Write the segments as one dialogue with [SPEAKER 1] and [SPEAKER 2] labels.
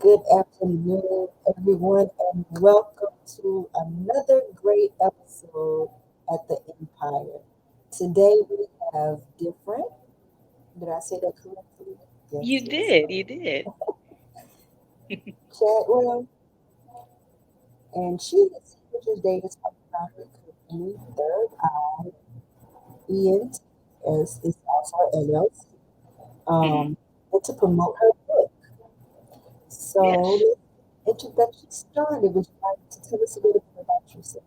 [SPEAKER 1] Good afternoon, everyone, and welcome to another great episode at the Empire. Today we have Different. Did I say that correctly?
[SPEAKER 2] You
[SPEAKER 1] Yes, yes.
[SPEAKER 2] did, you did.
[SPEAKER 1] Chadwell, and she is here today to talk about her company, Third Eye ENT, as is also LLC,
[SPEAKER 2] Mhm.
[SPEAKER 1] and to promote her book. So
[SPEAKER 2] Yes.
[SPEAKER 1] let's get introduction started. Would you like to tell us a little bit about yourself?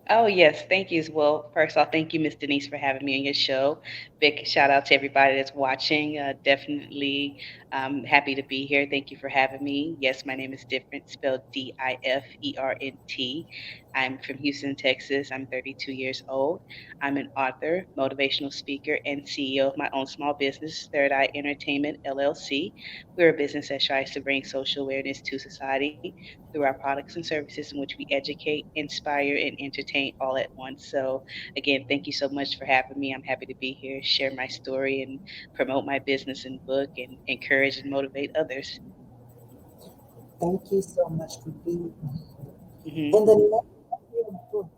[SPEAKER 2] Oh, yes. Thank you as well. First off, thank you, Miss Denise, for having me on your show. Big shout out to everybody that's watching. Definitely happy to be here. Thank you for having me. Yes, my name is Different, spelled Difernt. I'm from Houston, Texas. I'm 32 years old. I'm an author, motivational speaker, and CEO of my own small business, Third Eye Entertainment LLC. We're a business that tries to bring social awareness to society through our products and services in which we educate, inspire, and entertain all at once. So, again, thank you so much for having me. I'm happy to be here, share my story, and promote my business and book and encourage and motivate others.
[SPEAKER 1] Thank you so much for being here.
[SPEAKER 2] Mhm.
[SPEAKER 1] And the name of your book,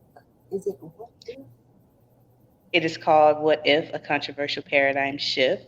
[SPEAKER 1] is it What If?
[SPEAKER 2] It is called What If? A Controversial Paradigm Shift.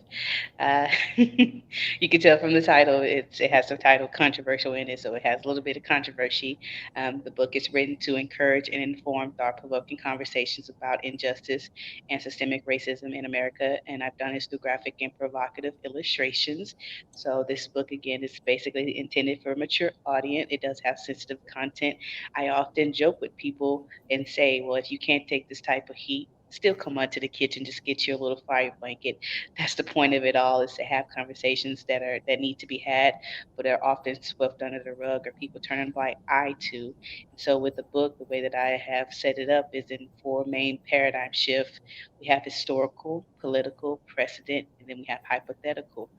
[SPEAKER 2] You can tell from the title, it has the title controversial in it, so it has a little bit of controversy. The book is written to encourage and inform thought provoking conversations about injustice and systemic racism in America. And I've done this through graphic and provocative illustrations. So, this book, again, is basically intended for a mature audience. It does have sensitive content. I often joke with people and say, well, if you can't take this type of heat, still come onto the kitchen, just get you a little fire blanket. That's the point of it all, is to have conversations that need to be had, but are often swept under the rug or people turn a blind eye to. And so with the book, the way that I have set it up is in four main paradigm shifts. We have historical, political, precedent, and then we have hypothetical.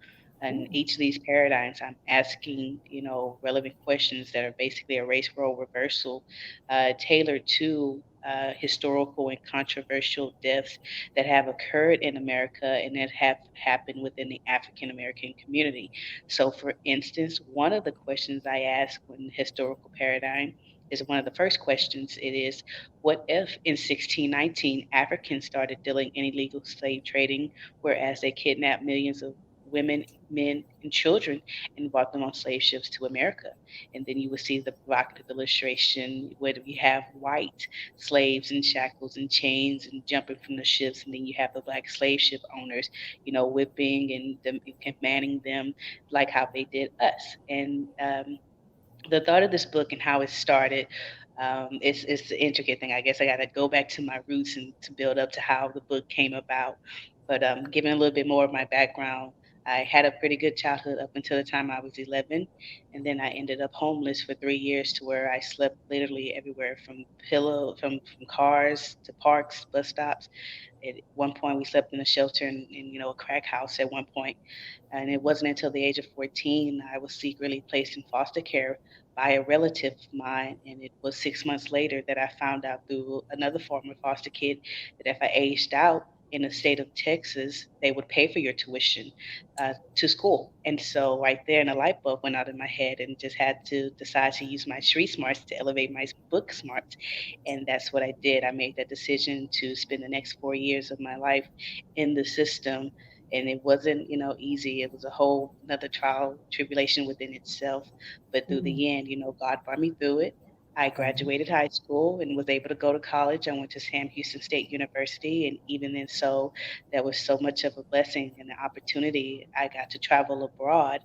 [SPEAKER 2] And
[SPEAKER 1] Hmm.
[SPEAKER 2] each of these paradigms, I'm asking, relevant questions that are basically a race role reversal, tailored to historical and controversial deaths that have occurred in America and that have happened within the African American community. So, for instance, one of the questions I ask when historical paradigm is one of the first questions. It is, what if in 1619 Africans started dealing in illegal slave trading, whereas they kidnapped millions of women, men, and children and brought them on slave ships to America? And then you will see the provocative illustration where we have white slaves in shackles and chains and jumping from the ships, and then you have the black slave ship owners, whipping and them, commanding them like how they did us. And the thought of this book and how it started, it's the intricate thing. I guess I got to go back to my roots and to build up to how the book came about. But giving a little bit more of my background, I had a pretty good childhood up until the time I was 11, and then I ended up homeless for 3 years, to where I slept literally everywhere, from from cars to parks, bus stops. At one point, we slept in a shelter in a crack house at one point, and it wasn't until the age of 14 I was secretly placed in foster care by a relative of mine. And it was 6 months later that I found out through another former foster kid that if I aged out in the state of Texas, they would pay for your tuition to school. And so, right there, and a light bulb went out in my head, and just had to decide to use my street smarts to elevate my book smarts. And that's what I did. I made that decision to spend the next 4 years of my life in the system, and it wasn't easy. It was a whole another trial tribulation within itself, but through
[SPEAKER 1] Hmm.
[SPEAKER 2] the end, God brought me through it. I
[SPEAKER 1] Amen.
[SPEAKER 2] graduated high school and was able to go to college. I went to Sam Houston State University, and even then, so that was so much of a blessing and an opportunity. I got to travel abroad,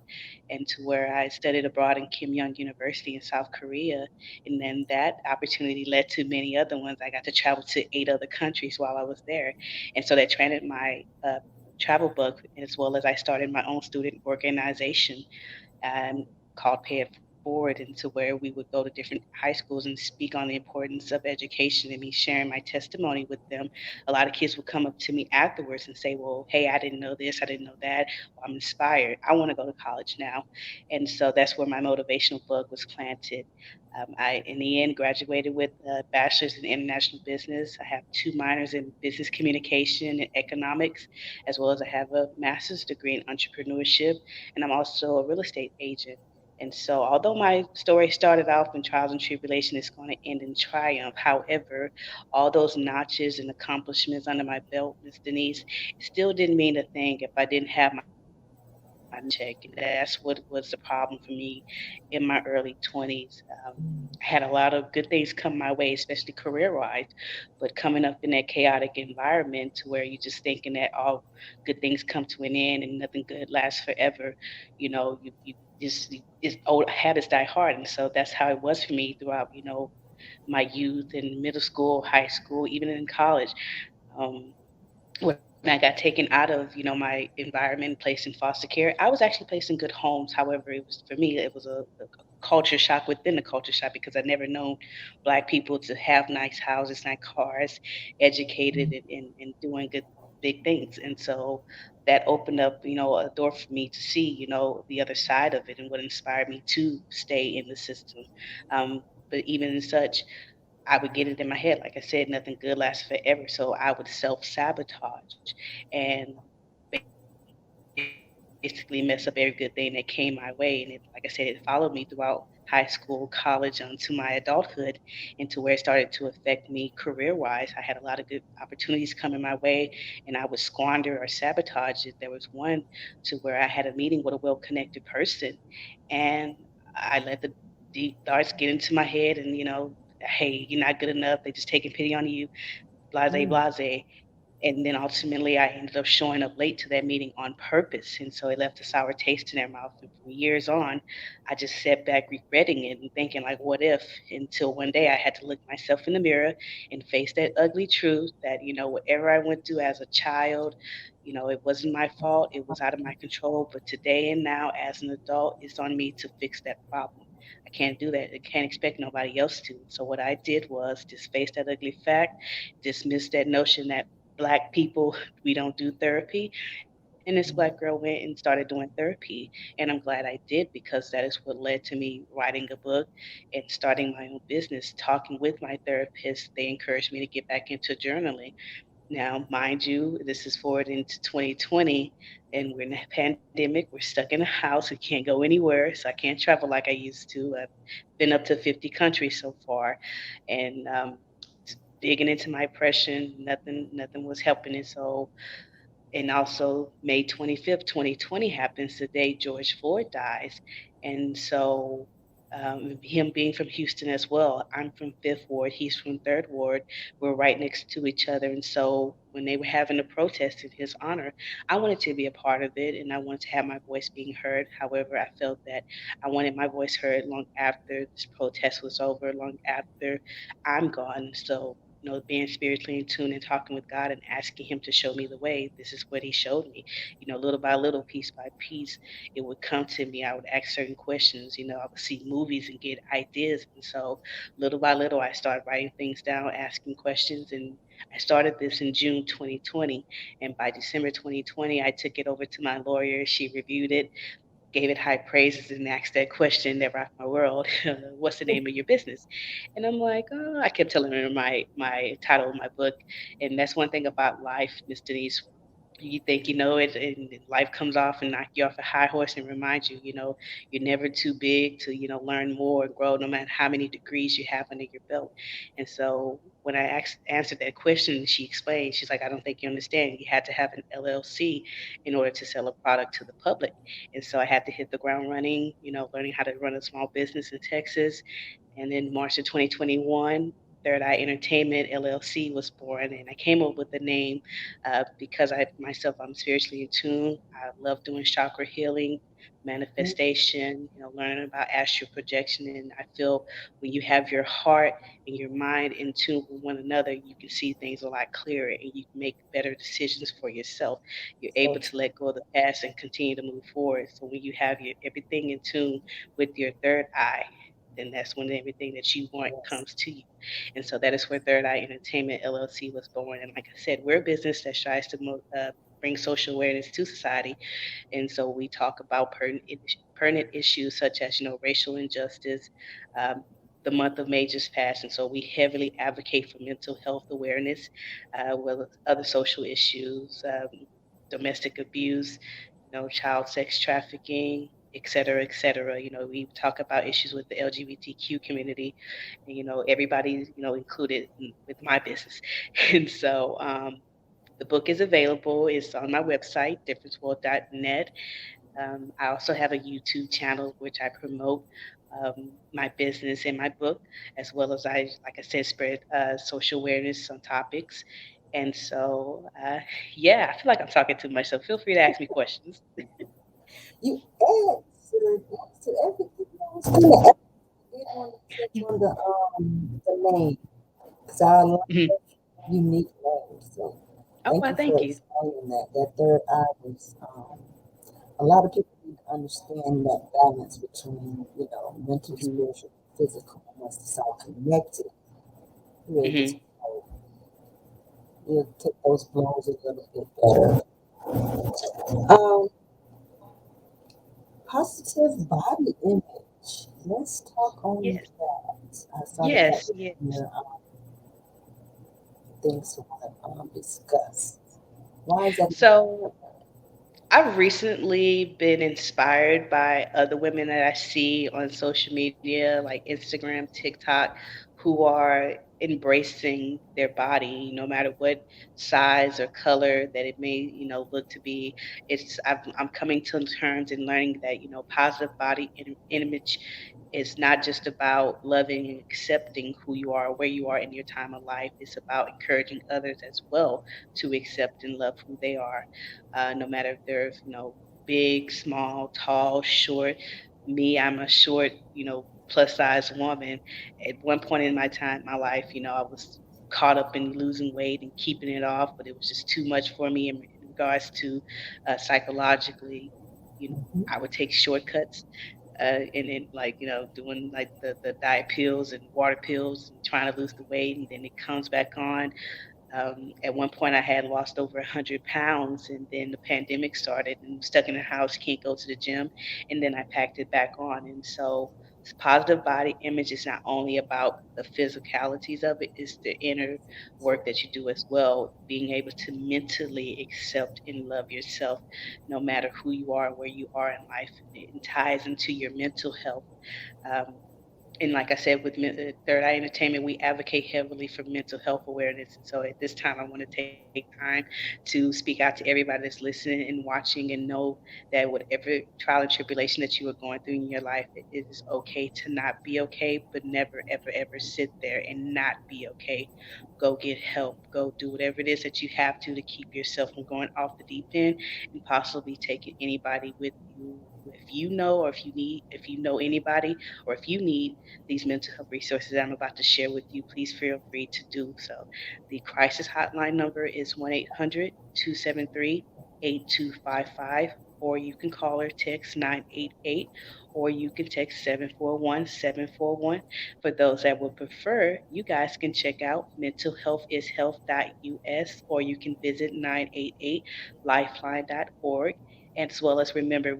[SPEAKER 2] and to where I studied abroad in Kim Young University in South Korea, and then that opportunity led to many other ones. I got to travel to 8 other countries while I was there, and so that trained my travel book, as well as I started my own student organization, um, called Pay It Forward, into where we would go to different high schools and speak on the importance of education, and me sharing my testimony with them. A lot of kids would come up to me afterwards and say, well, hey, I didn't know this, I didn't know that. Well, I'm inspired. I want to go to college now. And so that's where my motivational bug was planted. I, in the end, graduated with a bachelor's in international business. I have two minors in business communication and economics, as well as I have a master's degree in entrepreneurship, and I'm also a real estate agent. And so, although my story started off in trials and tribulation, it's going to end in triumph. However, all those notches and accomplishments under my belt, Miss Denise, still didn't mean a thing if I didn't have my check. And that's what was the problem for me in my early 20s.
[SPEAKER 1] Mm,
[SPEAKER 2] I had a lot of good things come my way, especially career wise, but coming up in that chaotic environment to where you're just thinking that all good things come to an end and nothing good lasts forever, you just it's old habits die hard. And so that's how it was for me throughout, my youth and middle school, high school, even in college. Um, when I got taken out of, my environment, placed in foster care, I was actually placed in good homes. However, it was for me, it was a culture shock within the culture shock because I never known Black people to have nice houses, nice cars, educated
[SPEAKER 1] mm,
[SPEAKER 2] and doing good big things. And so that opened up, a door for me to see, the other side of it and what inspired me to stay in the system. But even in such, I would get it in my head, like I said, nothing good lasts forever. So I would self sabotage and basically mess up every good thing that came my way. And it, like I said, it followed me throughout high school, college, onto my adulthood, and to where it started to affect me career wise. I had a lot of good opportunities coming my way, and I would squander or sabotage it. There was one to where I had a meeting with a well connected person, and I let the deep thoughts get into my head, and hey, you're not good enough. They just taking pity on you, blase,
[SPEAKER 1] mm.
[SPEAKER 2] blase. And then ultimately, I ended up showing up late to that meeting on purpose. And so it left a sour taste in their mouth. And from years on, I just sat back regretting it and thinking, like, what if? Until one day I had to look myself in the mirror and face that ugly truth that, whatever I went through as a child, it wasn't my fault. It was out of my control. But today and now, as an adult, it's on me to fix that problem. I can't do that. I can't expect nobody else to. So what I did was just face that ugly fact, dismiss that notion that Black people, we don't do therapy. And this Black girl went and started doing therapy. And I'm glad I did because that is what led to me writing a book and starting my own business. Talking with my therapist, they encouraged me to get back into journaling. Now, mind you, this is forward into 2020, and we're in a pandemic. We're stuck in a house. We can't go anywhere, so I can't travel like I used to. I've been up to 50 countries so far, and digging into my depression, nothing was helping it. So and also May 25th, 2020 happens the day George Floyd dies. And so him being from Houston as well, I'm from Fifth Ward, he's from Third Ward. We're right next to each other. And so when they were having a protest in his honor, I wanted to be a part of it and I wanted to have my voice being heard. However, I felt that I wanted my voice heard long after this protest was over, long after I'm gone. So being spiritually in tune and talking with God and asking Him to show me the way. This is what He showed me. Little by little, piece by piece, it would come to me. I would ask certain questions. I would see movies and get ideas. And so, little by little, I started writing things down, asking questions. And I started this in June 2020. And by December 2020, I took it over to my lawyer. She reviewed it, gave it high praises and asked that question that rocked my world. What's the name of your business? And I'm like, oh, I kept telling her my title of my book. And that's one thing about life, Miss Denise. You think you know it, and then life comes off and knock you off a high horse and remind you, you're never too big to, learn more and grow, no matter how many degrees you have under your belt. And so when I answered that question, she explained, she's like, I don't think you understand. You had to have an LLC in order to sell a product to the public. And so I had to hit the ground running, learning how to run a small business in Texas. And in March of 2021, Third Eye Entertainment LLC was born, and I came up with the name because I'm spiritually in tune. I love doing chakra healing, manifestation, learning about astral projection, and I feel when you have your heart and your mind in tune with one another, you can see things a lot clearer, and you can make better decisions for yourself. You're
[SPEAKER 1] So
[SPEAKER 2] able to let go of the past and continue to move forward. So when you have everything in tune with your third eye, then that's when everything that you want
[SPEAKER 1] yes,
[SPEAKER 2] comes to you. And so that is where Third Eye Entertainment LLC was born. And like I said, we're a business that tries to bring social awareness to society. And so we talk about pertinent issues such as, racial injustice. Um, the month of May just passed, and so we heavily advocate for mental health awareness, well as other social issues, domestic abuse, child sex trafficking. et cetera, et cetera. We talk about issues with the LGBTQ community, and everybody's included with my business. And so the book is available. It's on my website, differentsworld.net. I also have a YouTube channel which I promote my business and my book, as well as like I said, spread social awareness on topics. And so, yeah, I feel like I'm talking too much, so feel free to ask me questions.
[SPEAKER 1] You answered everything I was going to ask. I did want to touch on the name, because I love
[SPEAKER 2] Mhm.
[SPEAKER 1] unique names. So
[SPEAKER 2] Oh,
[SPEAKER 1] thank
[SPEAKER 2] well,
[SPEAKER 1] you for
[SPEAKER 2] thank you.
[SPEAKER 1] explaining that. That third eye was, a lot of people need to understand that balance between, mental,
[SPEAKER 2] Hmm.
[SPEAKER 1] spiritual, physical, and once it's all connected, you're able to,
[SPEAKER 2] Hmm.
[SPEAKER 1] you'll take those blows a little bit better. Um, Positive body image. Let's talk on
[SPEAKER 2] Yes,
[SPEAKER 1] that. I saw that that
[SPEAKER 2] yes,
[SPEAKER 1] was
[SPEAKER 2] yes.
[SPEAKER 1] your things to want to discuss. Why is that
[SPEAKER 2] So I've recently been inspired by other women that I see on social media, like Instagram, TikTok, who are embracing their body, no matter what size or color that it may, look to be. I'm coming to terms and learning that positive body image is not just about loving and accepting who you are, where you are in your time of life. It's about encouraging others as well to accept and love who they are, no matter if they're big, small, tall, short. Me, I'm a short, plus size woman. At one point in my life, I was caught up in losing weight and keeping it off, but it was just too much for me in regards to psychologically. I would take shortcuts and then like doing like the diet pills and water pills and trying to lose the weight, and then it comes back on. At one point, I had lost over 100 pounds, and then the pandemic started, and was stuck in the house, can't go to the gym, and then I packed it back on. And so, positive body image is not only about the physicalities of it; it's the inner work that you do as well. Being able to mentally accept and love yourself, no matter who you are, where you are in life, it ties into your mental health. Um, and like I said, with Third Eye Entertainment, we advocate heavily for mental health awareness. And so at this time, I want to take time to speak out to everybody that's listening and watching, and know that whatever trial and tribulation that you are going through in your life, it is okay to not be okay, but never, ever, ever sit there and not be okay. Go get help. Go do whatever it is that you have to keep yourself from going off the deep end and possibly taking anybody with you. If you know, or if you know anybody, or if you need these mental health resources I'm about to share with you, please feel free to do so. The crisis hotline number is 1-800-273-8255, or you can call or text 988, or you can text 741-741. For those that would prefer, you guys can check out mentalhealthishealth.us, or you can visit 988lifeline.org. As well as remember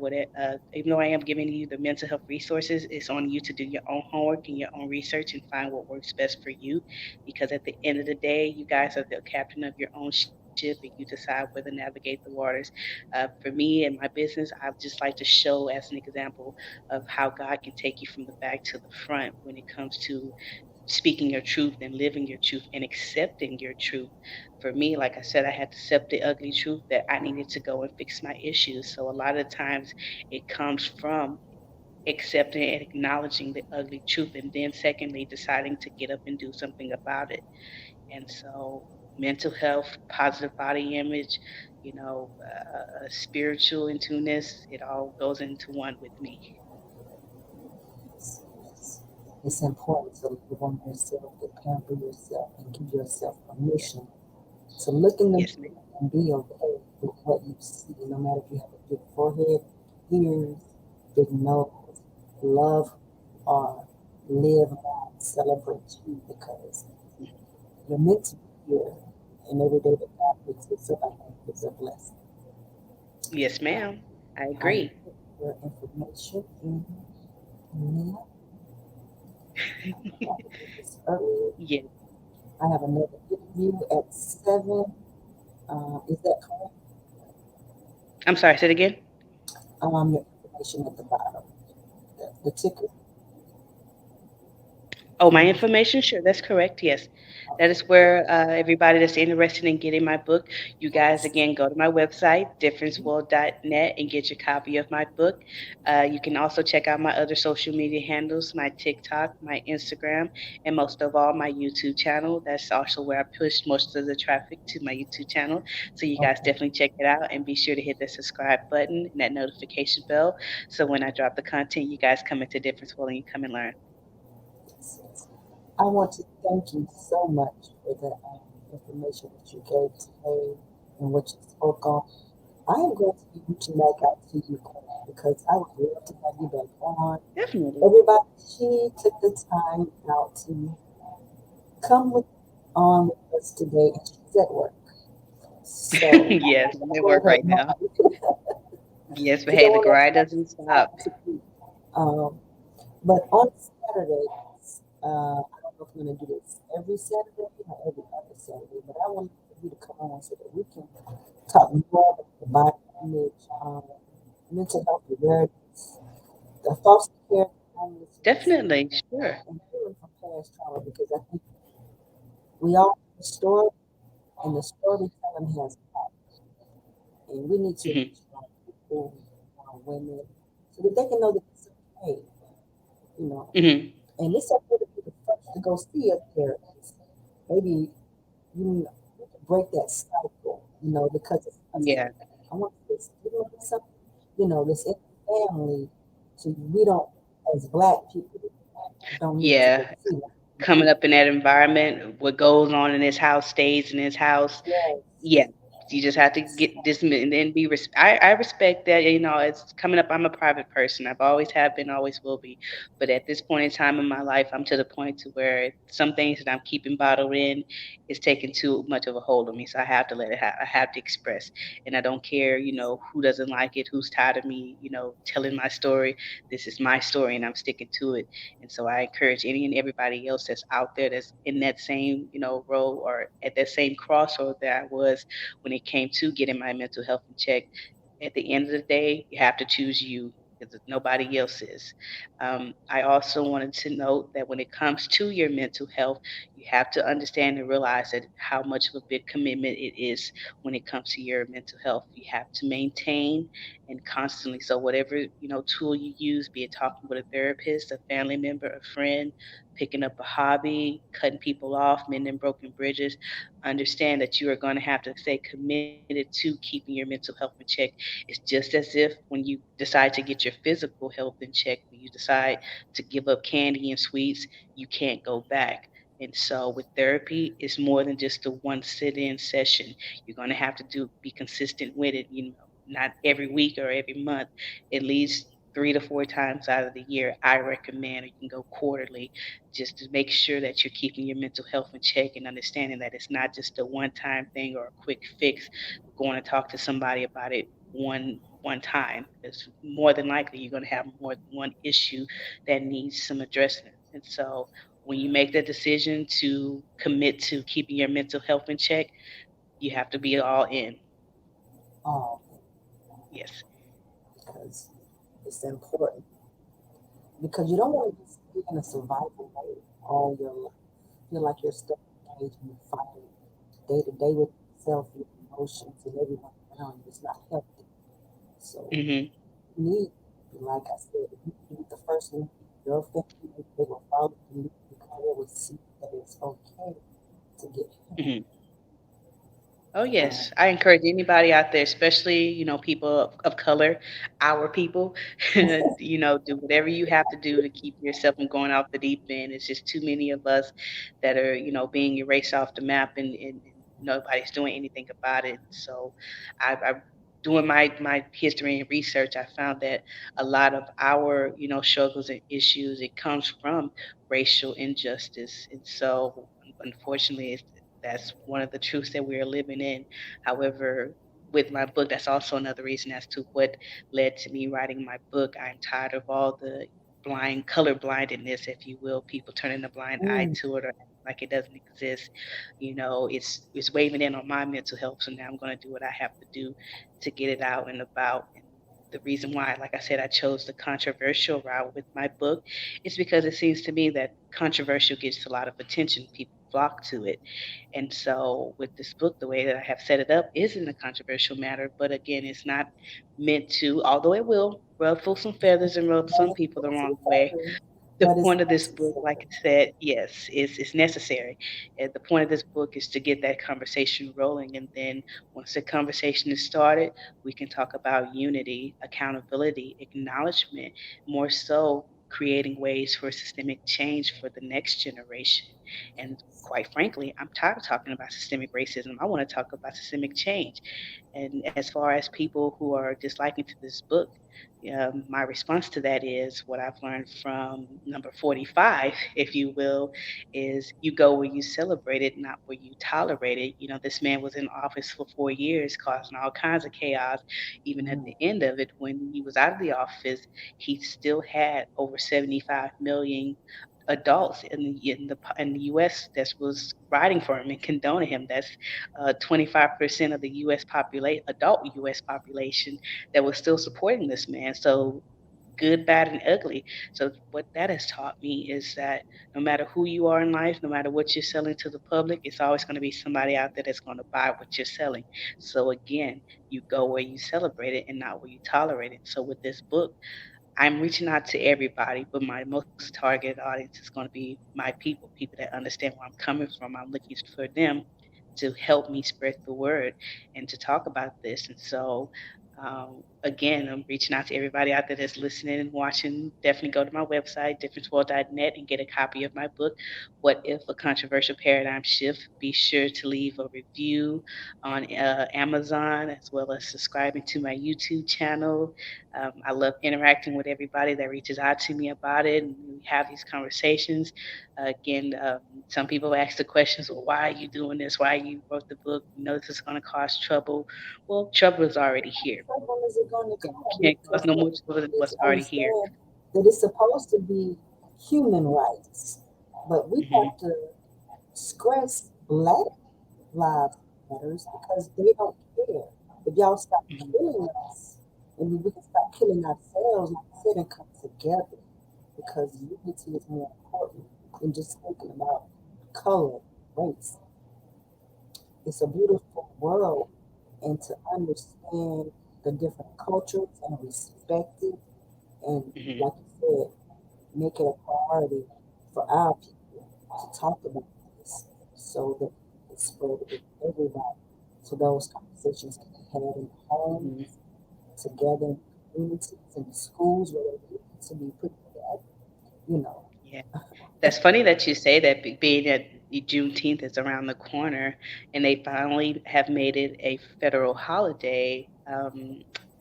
[SPEAKER 2] even though I am giving you the mental health resources, it's on you to do your own homework and your own research and find what works best for you. Because at the end of the day, you guys are the captain of your own ship, and you decide where to navigate the waters. For me and my business, I just like to show as an example of how God can take you from the back to the front when it comes to speaking your truth and living your truth and accepting your truth. For me, like I said, I had to accept the ugly truth that I needed to go and fix my issues. So a lot of times it comes from accepting and acknowledging the ugly truth, and then secondly deciding to get up and do something about it. And so mental health, positive body image, spiritual in tuneness, it all goes into one with me.
[SPEAKER 1] it's important to love on yourself, to pamper yourself, and give yourself
[SPEAKER 2] Yeah.
[SPEAKER 1] permission to look in the
[SPEAKER 2] Yes, ma'am.
[SPEAKER 1] mirror and be okay with what you see, no matter if you have a big forehead, ears, big nose. Love or live on, celebrate you, because you're meant to be here. And every day that God picks us up, I think is a blessing.
[SPEAKER 2] Yes, ma'am. I
[SPEAKER 1] I will
[SPEAKER 2] agree.
[SPEAKER 1] put your information in now. I did this earlier.
[SPEAKER 2] Yeah.
[SPEAKER 1] I have another interview at 7. Is that correct?
[SPEAKER 2] I'm sorry, say it again.
[SPEAKER 1] Your information at the bottom. The ticker.
[SPEAKER 2] Oh, my information? Sure, that's correct. Yes. That
[SPEAKER 1] Okay.
[SPEAKER 2] is where everybody that's interested in getting my book, you guys again go to my website, differentsworld.net, and get your copy of my book. You can also check out my other social media handles, my TikTok, my Instagram, and most of all, my YouTube channel. That's also where I push most of the traffic to my YouTube channel. So you guys
[SPEAKER 1] Okay.
[SPEAKER 2] definitely check it out and be sure to hit the subscribe button and that notification bell. So when I drop the content, you guys come into Difference World and you come and learn.
[SPEAKER 1] Yes, yes. I want to thank you so much for the information that you gave today and what you spoke on. I am going to be reaching back out to you, Queen, because I would love to have you back on.
[SPEAKER 2] Definitely.
[SPEAKER 1] Everybody, she took the time out to come with on with us today, and she's at work. So I
[SPEAKER 2] Yes,
[SPEAKER 1] want
[SPEAKER 2] I'm
[SPEAKER 1] to
[SPEAKER 2] at
[SPEAKER 1] let
[SPEAKER 2] work
[SPEAKER 1] her
[SPEAKER 2] right now.
[SPEAKER 1] know
[SPEAKER 2] Yes, but
[SPEAKER 1] because I
[SPEAKER 2] hey, the
[SPEAKER 1] want to let
[SPEAKER 2] grind
[SPEAKER 1] you know
[SPEAKER 2] doesn't
[SPEAKER 1] she's
[SPEAKER 2] stop.
[SPEAKER 1] trying to keep. Um, but on Saturdays, I don't know if we're going to do this every Saturday or every other Saturday, but I want for you to come on so that we can talk more about the body image, mental health awareness, the foster care, homelessness,
[SPEAKER 2] Definitely, sure.
[SPEAKER 1] and healing from past trauma because I think we all have a story and the storytelling has power. And we need to
[SPEAKER 2] Mhm,
[SPEAKER 1] reach our people, our women, so that they can know that it's okay, you know.
[SPEAKER 2] mhm.
[SPEAKER 1] And it's okay to be the first to go see a therapist. Maybe you, you can break that cycle, because it's us.
[SPEAKER 2] Yeah,
[SPEAKER 1] I want this, something, this in the family. So we don't, as black people, don't need to go
[SPEAKER 2] yeah.
[SPEAKER 1] see them.
[SPEAKER 2] Coming up in that environment, what goes on in this house stays in this house. Yeah,
[SPEAKER 1] Yes.
[SPEAKER 2] you just have to get this and then be. I respect that. You know, it's coming up. I'm a private person. I've always have been, always will be. But at this point in time in my life, I'm to the point to where some things that I'm keeping bottled in is taking too much of a hold on me. So I have to let it. I have to express, and I don't care. You know, who doesn't like it, who's tired of me. You know, telling my story. This is my story, and I'm sticking to it. And so I encourage any and everybody else that's out there that's in that same, role or at that same crossroad that I was when it came to getting my mental health in check. At the end of the day, you have to choose you because nobody else is. I also wanted to note that when it comes to your mental health, you have to understand and realize that how much of a big commitment it is when it comes to your mental health. You have to maintain and constantly. So whatever tool you use, be it talking with a therapist, a family member, a friend, picking up a hobby, cutting people off, mending broken bridges, understand that you are going to have to stay committed to keeping your mental health in check. It's just as if when you decide to get your physical health in check, when you decide to give up candy and sweets, you can't go back. And so with therapy, it's more than just a one sit-in session. You're going to have to be consistent with it, not every week or every month, at least 3 to 4 times out of the year. I recommend, or you can go quarterly, just to make sure that you're keeping your mental health in check and understanding that it's not just a one-time thing or a quick fix. Going to talk to somebody about it one time. It's more than likely you're going to have more than one issue that needs some addressing. And so when you make the decision to commit to keeping your mental health in check, you have to be all in.
[SPEAKER 1] Oh,
[SPEAKER 2] Yes.
[SPEAKER 1] because it's important. Because you don't want to just be in a survival mode all your life. Feel like you're stuck engaged in a fight day to day with yourself, your emotions, and everyone around you. It's not healthy. So
[SPEAKER 2] Mhm.
[SPEAKER 1] you need, like I said, you need the first one, your family, they will follow you because they will see that it's okay to get help.
[SPEAKER 2] Mhm. Oh,
[SPEAKER 1] Um,
[SPEAKER 2] yes. I encourage anybody out there, especially, people of color, our people, do whatever you have to do to keep yourself from going off the deep end. It's just too many of us that are, being erased off the map and nobody's doing anything about it. So I doing my history and research, I found that a lot of our, struggles and issues, it comes from racial injustice. And so unfortunately, that's one of the truths that we are living in. However, with my book, that's also another reason as to what led to me writing my book. I'm tired of all the color blindedness, if you will, people turning a blind eye
[SPEAKER 1] mm,
[SPEAKER 2] to it or acting like it doesn't exist. It's waving in on my mental health. So now I'm going to do what I have to do to get it out and about. the reason why, like I said, I chose the controversial route with my book is because it seems to me that controversial gets a lot of attention. People flock to it. And so with this book, the way that I have set it up isn't a controversial matter, but again, it's not meant to, although it will ruffle some feathers and rub some people the wrong way. The
[SPEAKER 1] but it's
[SPEAKER 2] point of this book, like
[SPEAKER 1] necessary.
[SPEAKER 2] I said, yes, is necessary. And the point of this book is to get that conversation rolling. And then once the conversation is started, we can talk about unity, accountability, acknowledgement, more so creating ways for systemic change for the next generation. And quite frankly, I'm tired of talking about systemic racism. I want to talk about systemic change. And as far as people who are disliking to this book, my response to that is what I've learned from number 45, if you will, is you go where you celebrate it, not where you tolerate it. You know, this man was in office for 4 years, causing all kinds of chaos. Even at
[SPEAKER 1] Mm.
[SPEAKER 2] the end of it, when he was out of the office, he still had over 75 million adults in the U.S. that was riding for him and condoning him. That's 25% of the U.S. population, adult U.S. population, that was still supporting this man. So good, bad, and ugly. So what that has taught me is that no matter who you are in life, no matter what you're selling to the public, it's always going to be somebody out there that's going to buy what you're selling. So again, you go where you celebrate it and not where you tolerate it. So with this book, I'm reaching out to everybody, but my most targeted audience is going to be my people, people that understand where I'm coming from. I'm looking for them to help me spread the word and to talk about this. And so, again, I'm reaching out to everybody out there that's listening and watching. Definitely go to my website, differentsworld.net, and get a copy of my book, What If a Controversial Paradigm Shift. Be sure to leave a review on Amazon, as well as subscribing to my YouTube channel. I love interacting with everybody that reaches out to me about it, and we have these conversations. Again, some people ask the questions, well, why are you doing this? Why you wrote the book? You know this is going to cause trouble. Well, trouble is already here.
[SPEAKER 1] Trouble is it going to
[SPEAKER 2] So
[SPEAKER 1] come?
[SPEAKER 2] we can't cause
[SPEAKER 1] Because
[SPEAKER 2] no
[SPEAKER 1] what
[SPEAKER 2] more trouble than
[SPEAKER 1] is
[SPEAKER 2] what's already here.
[SPEAKER 1] understand that it's supposed to be human rights, but we
[SPEAKER 2] Hmm.
[SPEAKER 1] have to stress Black lives matters because they don't care. If y'all stop
[SPEAKER 2] Hmm.
[SPEAKER 1] killing us, and we can stop killing ourselves, like I said, and come together, because unity is more important than just thinking about color, race. It's a beautiful world, and to understand the different cultures and respect it, and
[SPEAKER 2] Hmm.
[SPEAKER 1] like you said, make it a priority for our people to talk about this so that it's spread with everybody. So those conversations can be had in
[SPEAKER 2] Hmm.
[SPEAKER 1] homes, together in communities, in the schools where they need to be put together, you know.
[SPEAKER 2] Yeah. That's funny that you say that, being that Juneteenth is around the corner and they finally have made it a federal holiday.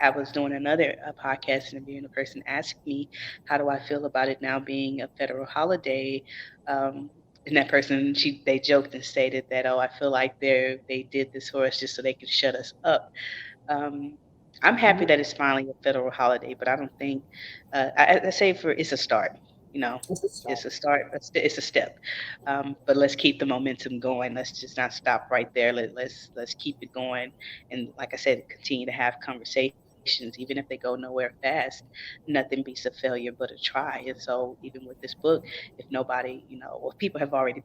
[SPEAKER 2] I was doing another podcast interview, and a person asked me, "How do I feel about it now being a federal holiday?" And that person, they joked and stated that, "Oh, I feel like they did this for us just so they could shut us up." Um, I'm happy
[SPEAKER 1] Mhm.
[SPEAKER 2] that it's finally a federal holiday, but I don't think I say for it's a start. You know,
[SPEAKER 1] It's a
[SPEAKER 2] it's
[SPEAKER 1] start.
[SPEAKER 2] a start. It's a step. But let's keep the momentum going. Let's just not stop right there. Let's keep it going. And like I said, continue to have conversations, even if they go nowhere fast. Nothing beats a failure but a try. And so, even with this book, if nobody, well, people have already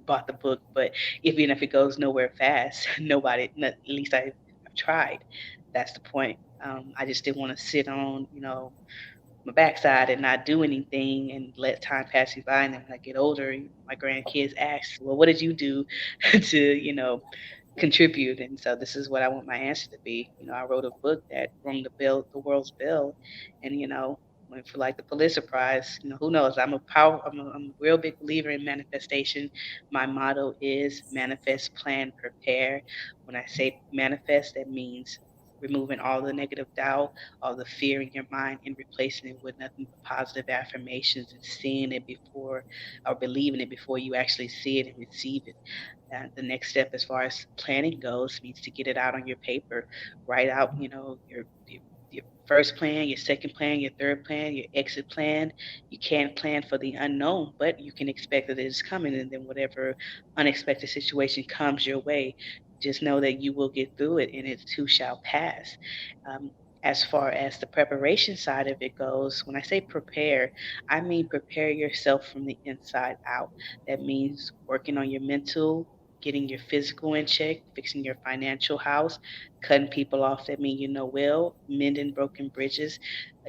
[SPEAKER 2] bought the book, but even if it goes nowhere fast, at least I've tried. That's the point. I just didn't want to sit on, my backside and not do anything and let time pass me by. And then when I get older, my grandkids ask, well, what did you do to, contribute? And so this is what I want my answer to be. I wrote a book that rung the world's bell, and went for like the Pulitzer Prize. Who knows? I'm a real big believer in manifestation. My motto is manifest, plan, prepare. When I say manifest, that means removing all the negative doubt, all the fear in your mind, and replacing it with nothing but positive affirmations and seeing it before, or believing it before you actually see it and receive it. The next step, as far as planning goes, means to get it out on your paper. Write out, your first plan, your second plan, your third plan, your exit plan. You can't plan for the unknown, but you can expect that it is coming, and then whatever unexpected situation comes your way, just know that you will get through it, and it too shall pass. Um, As far as the preparation side of it goes, when I say prepare, I mean prepare yourself from the inside out. That means working on your mental, getting your physical in check, fixing your financial house, cutting people off that mean you know well, mending broken bridges,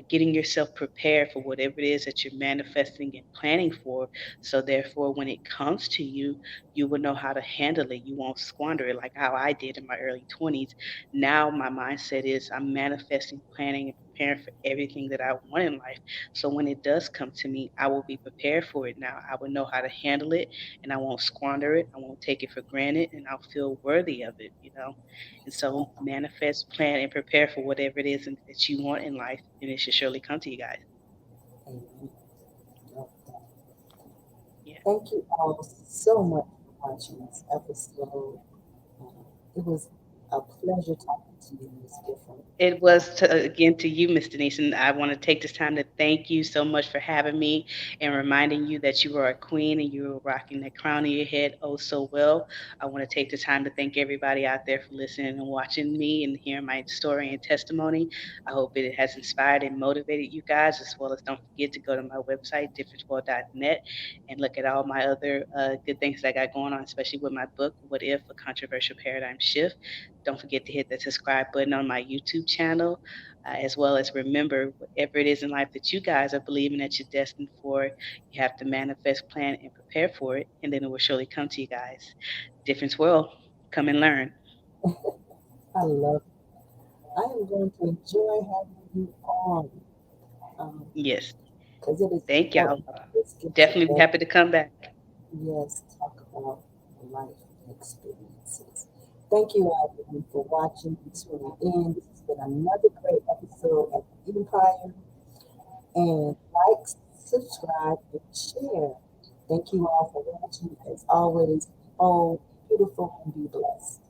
[SPEAKER 2] getting yourself prepared for whatever it is that you're manifesting and planning for. So therefore, when it comes to you, you will know how to handle it. You won't squander it like how I did in my early 20s. Now my mindset is I'm manifesting, planning, and preparing for everything that I want in life. So when it does come to me, I will be prepared for it now. I will know how to handle it and I won't squander it. I won't take it for granted and I'll feel worthy of it. And so manifest, plan, and prepare for whatever it is that you want in life, and it should surely come to you guys.
[SPEAKER 1] Amen. Love that.
[SPEAKER 2] Yeah.
[SPEAKER 1] Thank you all so much for watching this episode. Uh, it was a pleasure talking to you, Miss Different.
[SPEAKER 2] It was again to you, Miss Denise, and I want to take this time to thank you so much for having me and reminding you that you are a queen and you are rocking the crown of your head oh so well. I want to take the time to thank everybody out there for listening and watching me and hearing my story and testimony. I hope it has inspired and motivated you guys, as well as don't forget to go to my website, differentworld.net, and look at all my other good things that I got going on, especially with my book, What If? A Controversial Paradigm Shift. Don't forget to hit the subscribe button on my YouTube channel, as well as remember whatever it is in life that you guys are believing that you're destined for, you have to manifest, plan, and prepare for it, and then it will surely come to you guys. Difference world, come and learn.
[SPEAKER 1] I love it. I am going to enjoy having you on
[SPEAKER 2] Yes,
[SPEAKER 1] because it is
[SPEAKER 2] thank y'all.
[SPEAKER 1] important. Let's get
[SPEAKER 2] Definitely be
[SPEAKER 1] together.
[SPEAKER 2] happy to come back.
[SPEAKER 1] Yes, talk about life experiences. Thank you, everyone, for watching and tuning in. This has been another great episode of the Empire. And like, subscribe, and share. Thank you all for watching. As always, be bold, beautiful, and be blessed.